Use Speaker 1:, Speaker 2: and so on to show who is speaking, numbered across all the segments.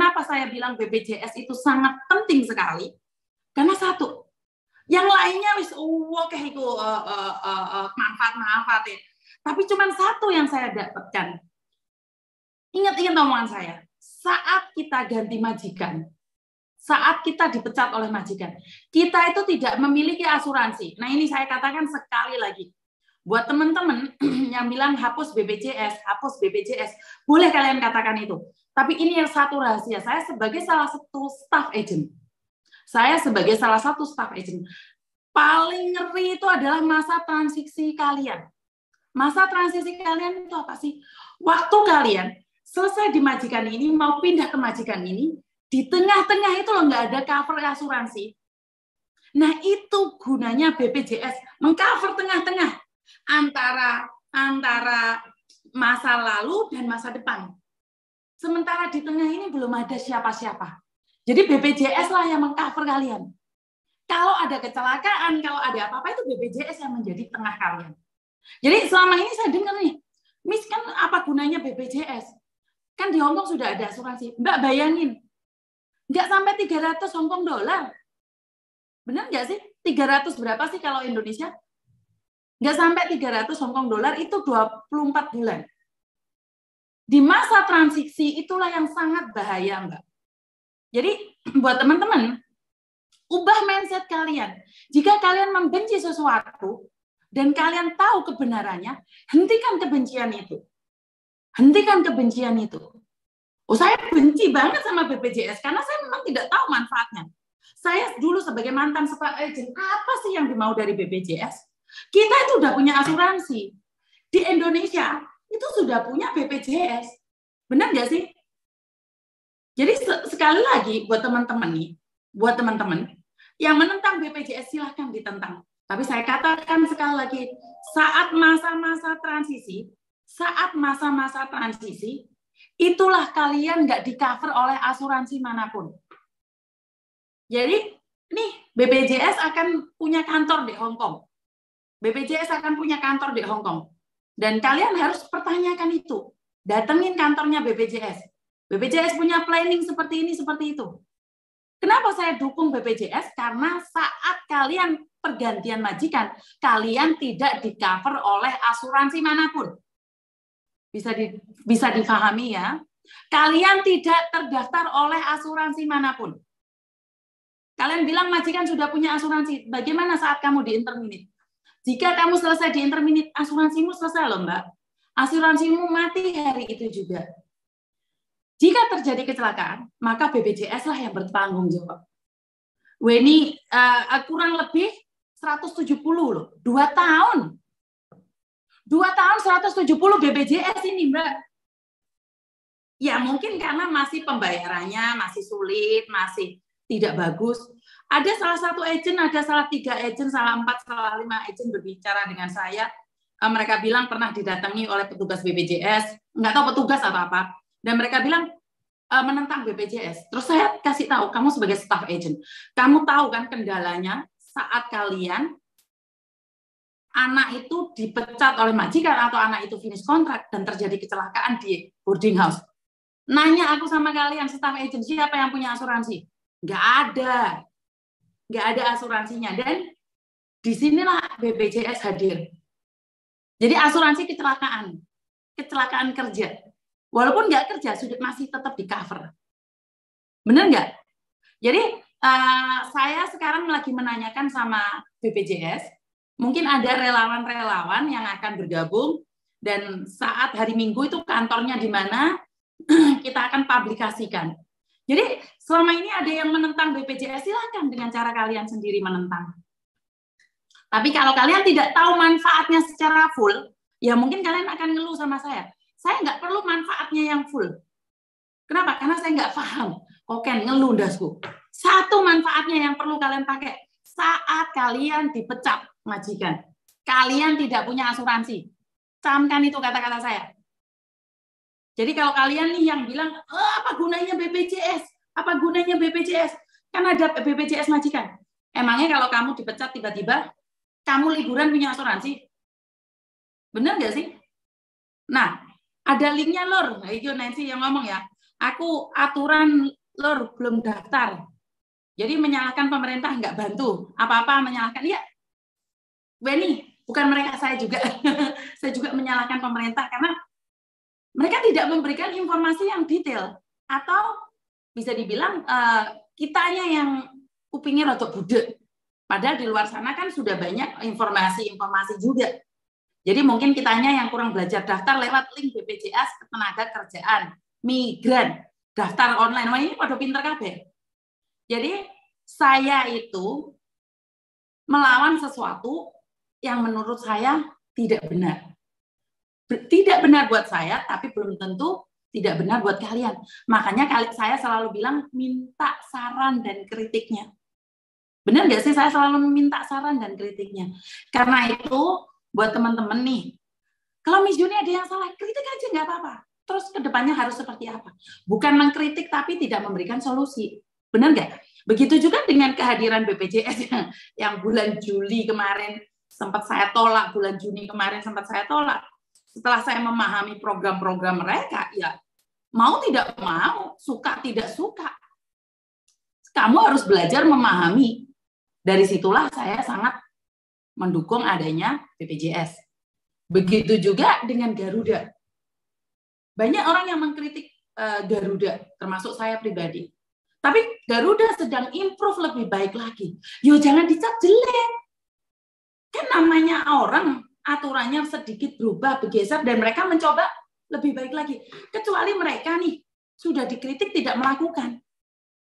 Speaker 1: kenapa saya bilang BPJS itu sangat penting sekali? Karena satu, yang lainnya wis oke itu manfaat ya. Tapi cuma satu yang saya dapatkan. Ingat-ingat omongan saya. Saat kita ganti majikan, saat kita dipecat oleh majikan, kita itu tidak memiliki asuransi. Nah, ini saya katakan sekali lagi. Buat teman-teman yang bilang hapus BPJS, boleh kalian katakan itu. Tapi ini yang satu rahasia. Saya sebagai salah satu staff agent. Paling ngeri itu adalah masa transisi kalian. Masa transisi kalian itu apa sih? Waktu kalian selesai di majikan ini, mau pindah ke majikan ini, di tengah-tengah itu loh nggak ada cover asuransi. Nah, itu gunanya BPJS, mengcover tengah-tengah antara masa lalu dan masa depan. Sementara di tengah ini belum ada siapa-siapa. Jadi BPJS lah yang mengcover kalian. Kalau ada kecelakaan, kalau ada apa-apa, itu BPJS yang menjadi tengah kalian. Jadi selama ini saya dengar nih, Miss, kan apa gunanya BPJS? Kan di Hongkong sudah ada asuransi. Mbak bayangin, nggak sampai 300 Hongkong dolar. Benar nggak sih? 300 berapa sih kalau Indonesia? Nggak sampai 300 Hongkong dolar, itu 24 bulan. Di masa transisi itulah yang sangat bahaya, Mbak. Jadi buat teman-teman, ubah mindset kalian. Jika kalian membenci sesuatu dan kalian tahu kebenarannya, hentikan kebencian itu. Hentikan kebencian itu. Oh, saya benci banget sama BPJS karena saya memang tidak tahu manfaatnya. Saya dulu sebagai mantan staff agent, apa sih yang dimau dari BPJS? Kita itu udah punya asuransi. Di Indonesia itu sudah punya BPJS. Benar nggak sih? Jadi sekali lagi buat teman-teman nih, buat teman-teman yang menentang BPJS silahkan ditentang. Tapi saya katakan sekali lagi, saat masa-masa transisi, itulah kalian nggak di-cover oleh asuransi manapun. Jadi nih BPJS akan punya kantor di Hong Kong. BPJS akan punya kantor di Hong Kong. Dan kalian harus pertanyakan itu. Datengin kantornya BPJS. BPJS punya planning seperti ini, seperti itu. Kenapa saya dukung BPJS? Karena saat kalian pergantian majikan, kalian tidak di-cover oleh asuransi manapun. Bisa difahami ya. Kalian tidak terdaftar oleh asuransi manapun. Kalian bilang majikan sudah punya asuransi. Bagaimana saat kamu di-interminate? Jika kamu selesai di-interminate, asuransimu selesai loh, Mbak. Asuransimu mati hari itu juga. Jika terjadi kecelakaan, maka BPJS lah yang bertanggung jawab. Ini kurang lebih 170 loh, 2 tahun. 2 tahun 170 BPJS ini, Mbak. Ya mungkin karena masih pembayarannya masih sulit, masih tidak bagus. Ada salah satu agent, ada salah 3 agent, salah 4, salah 5 agent berbicara dengan saya. Mereka bilang pernah didatangi oleh petugas BPJS, nggak tahu petugas atau apa. Dan mereka bilang menentang BPJS. Terus saya kasih tahu, kamu sebagai staff agent, kamu tahu kan kendalanya saat kalian anak itu dipecat oleh majikan atau anak itu finish kontrak dan terjadi kecelakaan di boarding house. Nanya aku sama kalian, staff agent, siapa yang punya asuransi? Nggak ada. Nggak ada asuransinya. Dan disinilah BPJS hadir. Jadi asuransi kecelakaan kerja. Walaupun nggak kerja, sudah masih tetap di-cover. Benar nggak? Jadi saya sekarang lagi menanyakan sama BPJS, mungkin ada relawan-relawan yang akan bergabung, dan saat hari Minggu itu kantornya di mana, kita akan publikasikan. Jadi selama ini ada yang menentang BPJS, silahkan dengan cara kalian sendiri menentang. Tapi kalau kalian tidak tahu manfaatnya secara full, ya mungkin kalian akan ngeluh sama saya. Saya nggak perlu manfaatnya yang full. Kenapa? Karena saya nggak paham. Koken ngeluh dasku. Satu manfaatnya yang perlu kalian pakai saat kalian dipecat majikan. Kalian tidak punya asuransi. Camkan itu kata-kata saya. Jadi kalau kalian nih yang bilang, apa gunanya BPJS? Apa gunanya BPJS? Kan ada BPJS majikan. Emangnya kalau kamu dipecat tiba-tiba, kamu liburan punya asuransi? Benar nggak sih? Nah, ada linknya lor. Nah, itu Nancy yang ngomong ya. Aku aturan Lur, belum daftar. Jadi menyalahkan pemerintah nggak bantu. Apa-apa menyalahkan. Ya, Benny, bukan mereka, saya juga. Saya juga menyalahkan pemerintah karena mereka tidak memberikan informasi yang detail. Atau bisa dibilang kitanya yang kupingnya rotok budek. Padahal di luar sana kan sudah banyak informasi-informasi juga. Jadi mungkin kitanya yang kurang belajar daftar lewat link BPJS Ketenagakerjaan, migran, daftar online. Wah, ini pada pinter kabeh. Jadi saya itu melawan sesuatu yang menurut saya tidak benar. Tidak benar buat saya, tapi belum tentu tidak benar buat kalian. Makanya saya selalu bilang minta saran dan kritiknya. Benar nggak sih saya selalu meminta saran dan kritiknya? Karena itu buat teman-teman nih, kalau Miss Juni ada yang salah, kritik aja nggak apa-apa. Terus kedepannya harus seperti apa? Bukan mengkritik tapi tidak memberikan solusi. Benar nggak? Begitu juga dengan kehadiran BPJS yang bulan Juli kemarin sempat saya tolak, bulan Juni kemarin sempat saya tolak. Setelah saya memahami program-program mereka, ya mau tidak mau, suka tidak suka, kamu harus belajar memahami. Dari situlah saya sangat mendukung adanya BPJS. Begitu juga dengan Garuda. Banyak orang yang mengkritik Garuda, termasuk saya pribadi. Tapi Garuda sedang improve lebih baik lagi. Yo, jangan dicap jelek. Kan namanya orang, aturannya sedikit berubah, bergeser, dan mereka mencoba lebih baik lagi. Kecuali mereka nih, sudah dikritik tidak melakukan.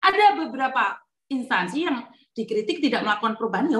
Speaker 1: Ada beberapa instansi yang dikritik tidak melakukan perubahan, ya